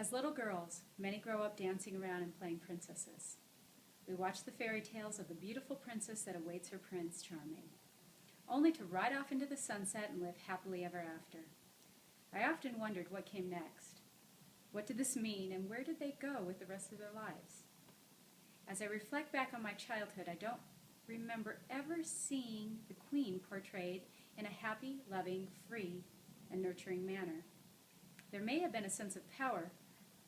As little girls, many grow up dancing around and playing princesses. We watch the fairy tales of the beautiful princess that awaits her Prince Charming, only to ride off into the sunset and live happily ever after. I often wondered what came next. What did this mean, and where did they go with the rest of their lives? As I reflect back on my childhood, I don't remember ever seeing the queen portrayed in a happy, loving, free, and nurturing manner. There may have been a sense of power,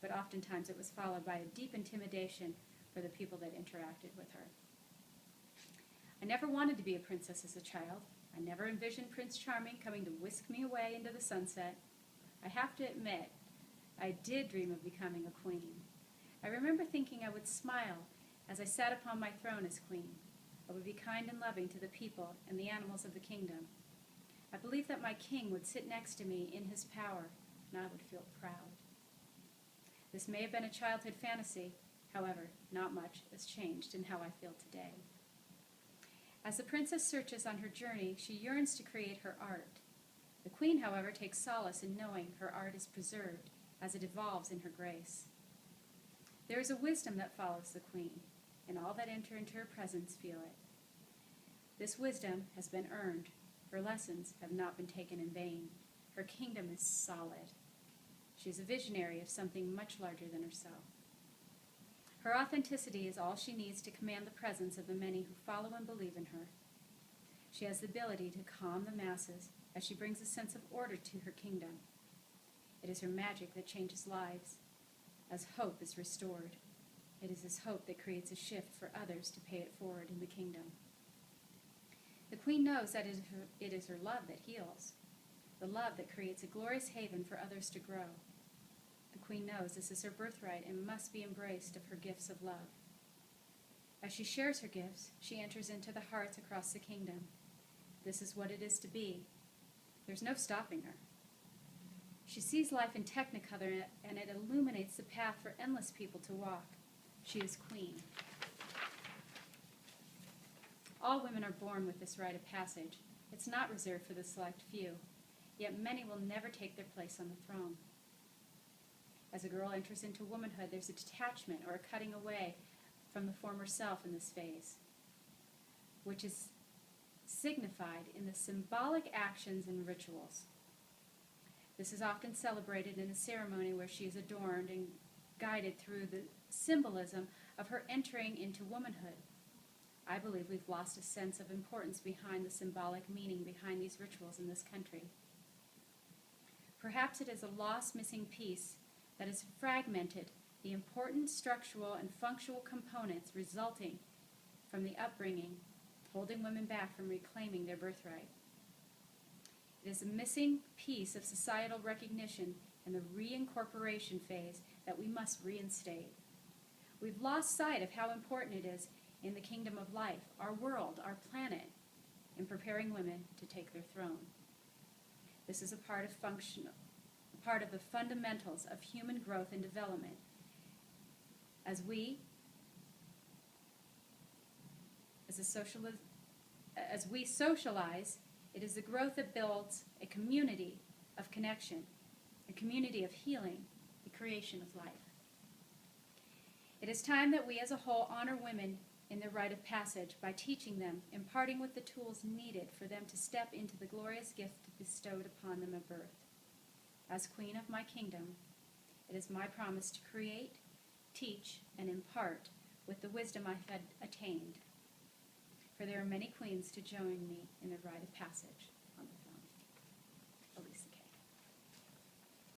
but oftentimes it was followed by a deep intimidation for the people that interacted with her. I never wanted to be a princess as a child. I never envisioned Prince Charming coming to whisk me away into the sunset. I have to admit, I did dream of becoming a queen. I remember thinking I would smile as I sat upon my throne as queen. I would be kind and loving to the people and the animals of the kingdom. I believed that my king would sit next to me in his power, and I would feel proud. This may have been a childhood fantasy. However, not much has changed in how I feel today. As the princess searches on her journey, she yearns to create her art. The queen, however, takes solace in knowing her art is preserved as it evolves in her grace. There is a wisdom that follows the queen, and all that enter into her presence feel it. This wisdom has been earned. Her lessons have not been taken in vain. Her kingdom is solid. She is a visionary of something much larger than herself. Her authenticity is all she needs to command the presence of the many who follow and believe in her. She has the ability to calm the masses as she brings a sense of order to her kingdom. It is her magic that changes lives, as hope is restored. It is this hope that creates a shift for others to pay it forward in the kingdom. The queen knows that it is her love that heals, the love that creates a glorious haven for others to grow. The queen knows this is her birthright and must be embraced of her gifts of love. As she shares her gifts, she enters into the hearts across the kingdom. This is what it is to be. There's no stopping her. She sees life in Technicolor, and it illuminates the path for endless people to walk. She is queen. All women are born with this rite of passage. It's not reserved for the select few, yet many will never take their place on the throne. As a girl enters into womanhood, there's a detachment or a cutting away from the former self in this phase, which is signified in the symbolic actions and rituals. This is often celebrated in a ceremony where she is adorned and guided through the symbolism of her entering into womanhood. I believe we've lost a sense of importance behind the symbolic meaning behind these rituals in this country. Perhaps it is a lost missing piece that has fragmented the important structural and functional components resulting from the upbringing, holding women back from reclaiming their birthright. It is a missing piece of societal recognition in the reincorporation phase that we must reinstate. We've lost sight of how important it is in the kingdom of life, our world, our planet, in preparing women to take their throne. This is a part of the fundamentals of human growth and development. As we socialize, it is the growth that builds a community of connection, a community of healing, the creation of life. It is time that we as a whole honor women in their rite of passage by teaching them, imparting with the tools needed for them to step into the glorious gift bestowed upon them at birth. As queen of my kingdom, it is my promise to create, teach, and impart with the wisdom I have attained. For there are many queens to join me in the rite of passage on the throne.